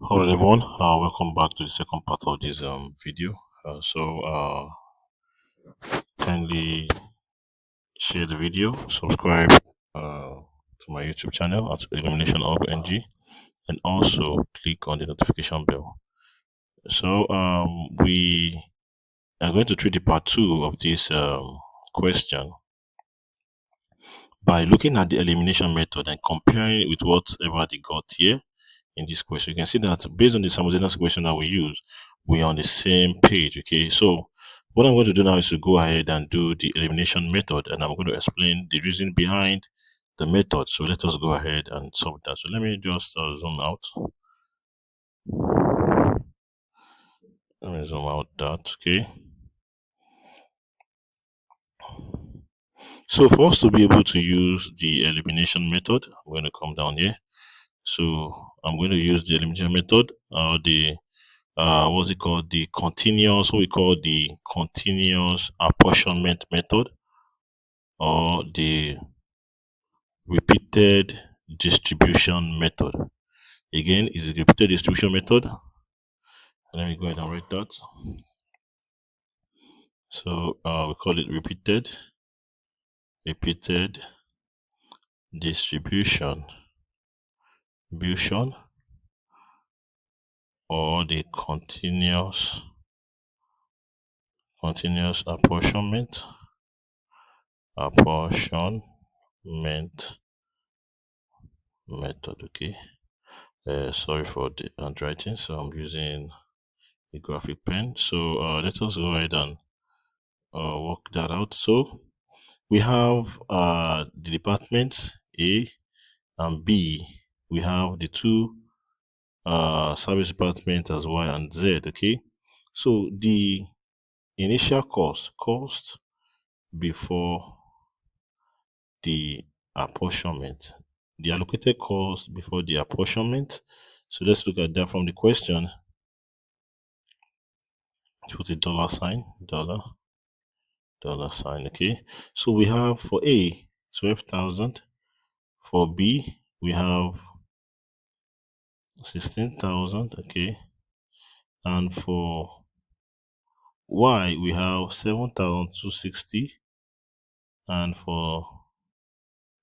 Hello everyone, welcome back to the second part of this video. Kindly share the video, subscribe to my YouTube channel at Illumination Hub NG, and also click on the notification bell. We are going to treat the part 2 of this question by looking at the elimination method and comparing it with whatever they got here in this question. You can see that based on the simultaneous question that we use, we are on the same page. Okay, so what I'm going to do now is to go ahead and do the elimination method, and I'm going to explain the reason behind the method. So let us go ahead and solve that. So let me just zoom out. Let me zoom out that. Okay. So for us to be able to use the elimination method, I'm going to come down here. So I'm going to use the elimination method, what's it called? The continuous, what we call the continuous apportionment method, or the repeated distribution method. Again, is a repeated distribution method. Let me go ahead and write that. So we call it repeated distribution, or the continuous apportionment method. Okay. Sorry for the handwriting, so I'm using a graphic pen. So let us go ahead and work that out. So we have the departments A and B. We have the two service departments as Y and Z. Okay, so the initial cost before the apportionment, the allocated cost before the apportionment. So let's look at that from the question. Put a dollar sign. Okay, so we have for A 12,000, for B we have 16,000. Okay, and for Y we have 7,260, and for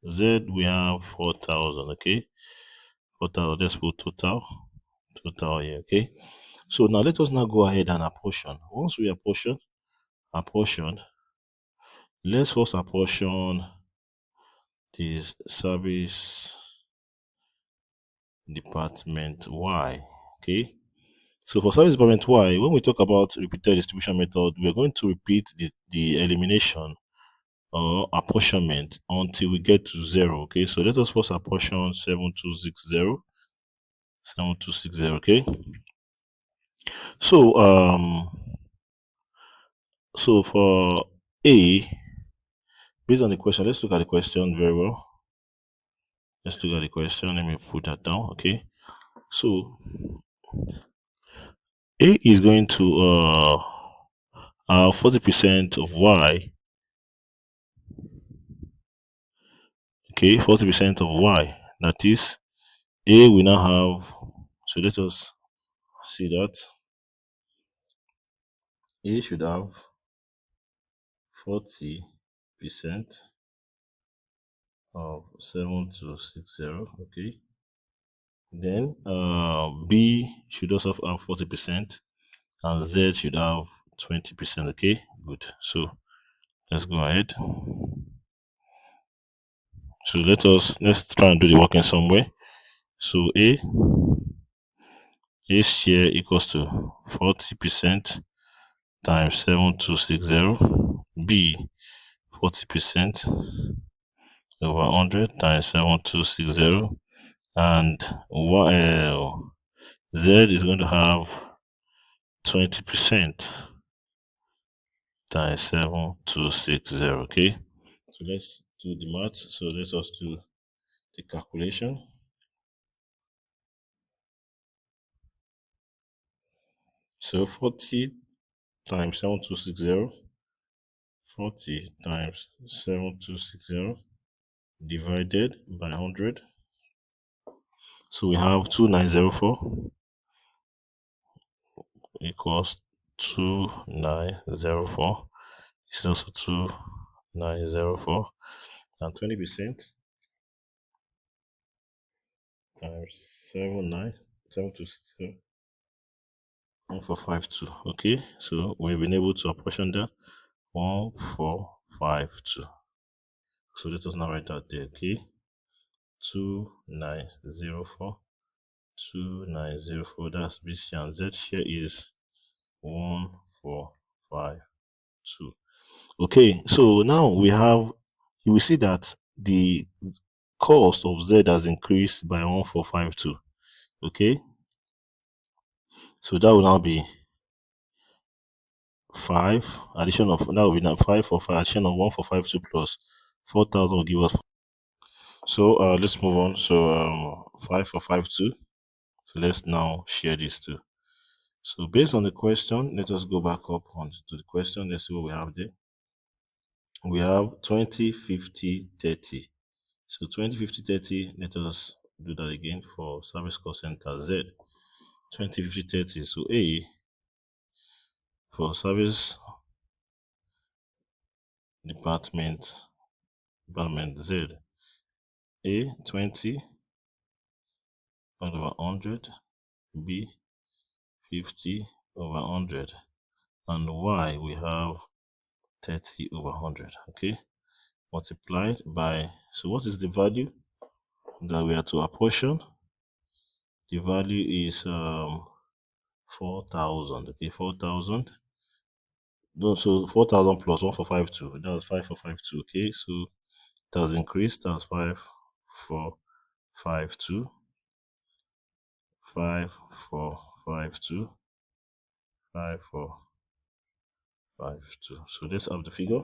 Z we have 4,000. Okay, 4,000. Let's put total here. Okay, so now let us now go ahead and apportion. Once we apportion, let's first apportion this service department Y. Okay, so for service department Y, when we talk about repeated distribution method, we are going to repeat the elimination or apportionment until we get to 0. Okay, so let us first apportion 7260. Okay, so so for A, based on the question, let's look at the question very well. Let's look at the question. Let me put that down. Okay, so A is going to 40% of Y. Okay, 40% of Y. That is, A will now have, so let us see that. A should have 40% of 7260. Okay. Then B should also have 40%, and Z should have 20%. Okay, good. So let's go ahead. So let's try and do the work in some way. So A share equals to 40% times 7260. B 40% over 100 times 7260, and Z is going to have 20% times 7260. Okay, so let's do the math. So let's just do the calculation. So 40 times 7260, 40 times 7260 divided by 100. So we have 2904. equals 2904. This is also 2904. And 20% times 79726. 1452. Okay, so we've been able to apportion that 1452. So let us now write that there. Okay, 2904. 2904. That's BC, and Z here is 1452. Okay, so now you will see that the cost of Z has increased by 1452. Okay, so that will now be 5 addition of, that will be now 5 for 5 addition of 1452 plus 4000 will give us. So let's move on. So 5452. So let's now share these two. So based on the question, let us go back up onto the question. Let's see what we have there. We have 20, 50, 30. So 20, 50, 30, let us do that again for service cost center Z. 20, 50, 30. So A for service department Z. A 20 over 100, B 50 over 100, and Y we have 30 over 100. Okay, multiplied by, so what is the value that we are to apportion? The value is 4,000. Okay, 4,000. No, so 4,000 plus 1452. That's 5452. Okay, so it has increased. That's 5452. 5452. 5452. So let's have the figure.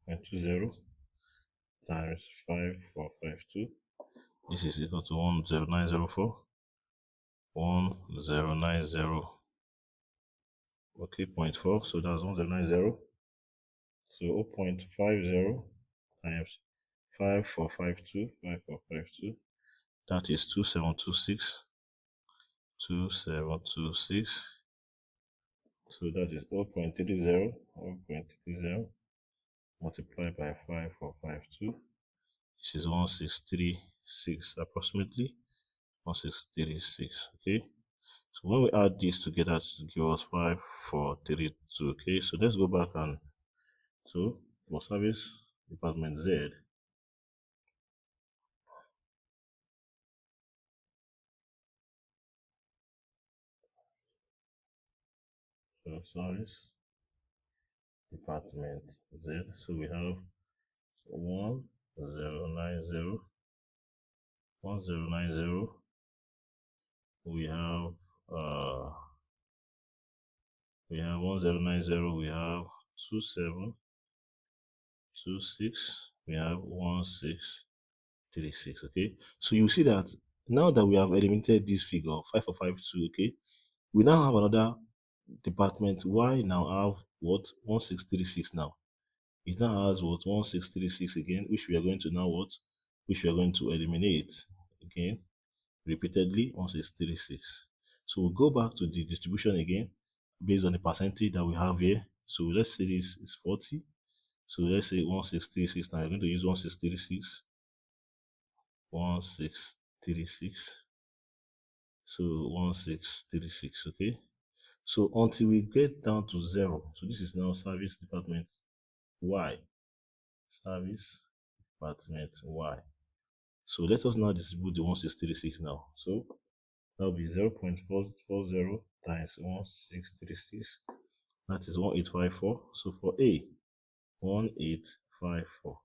20 times 5452. This is equal to 10904. 1090. Okay, 0.4. So that's 1090. So 0.50 times 5452. 5452. That is 2726. 2726. So that is 0.30. 0.30 multiplied by 5452. This is 1636 approximately. 1636. Okay, so when we add these together to give us 5432. Okay, so let's go back, and so for service department Z, so service department Z, so we have 1090. 1090. We have 1090. We have 2726. We have 1636. Okay, so you see that now that we have eliminated this figure 5452. Okay, we now have another department. Y now have what? 1636. Now it now has what? 1636 again, which we are going to now what? Which we are going to eliminate again repeatedly. 1636. So we'll go back to the distribution again based on the percentage that we have here. So let's say this is 40. So let's say 1636. Now we're going to use 1636. 1636. So 1636. Okay, so until we get down to 0. So this is now service department Y. Service department Y. So let us now distribute the 1636 now. So that will be 0.440 times 1636. That is 1854. So for A, 1854.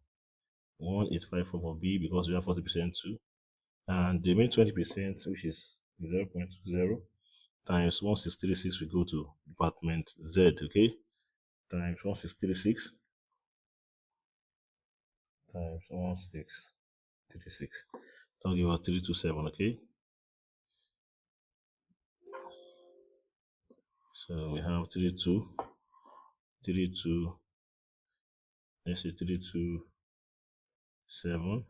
1854 for B, because we have 40% too. And the remaining 20%, which is 0.20 times 1636, we go to department Z. Okay, times 1636 times 1636. That'll give us 327. Okay, so we have 32. Let's say 327.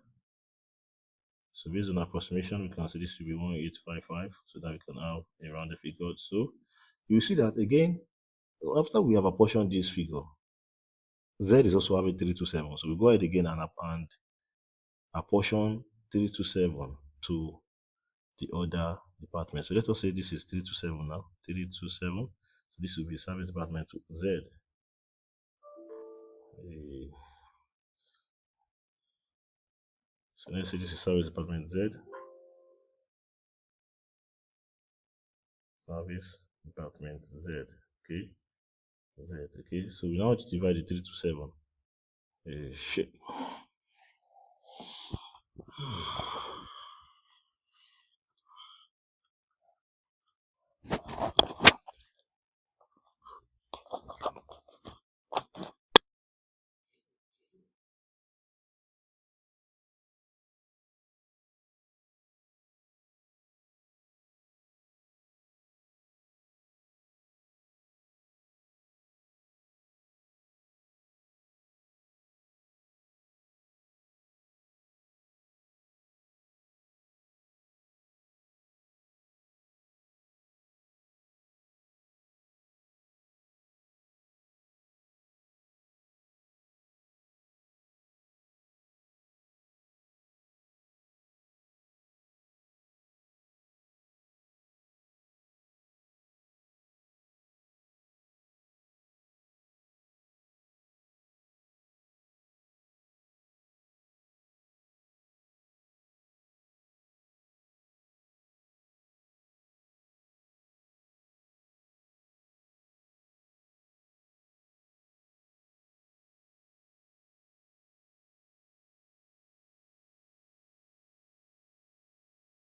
So based on approximation, we can say this will be 1855 so that we can have a rounded figure. So you see that again, after we have apportioned this figure, Z is also having 327. So we go ahead again and apportion 327 to the other department. So let us say this is 327 now. 327. So this will be service department to Z. So let's say this is service department Z. Service department Z. Okay. Z. Okay. So we now divide the 327. Shit.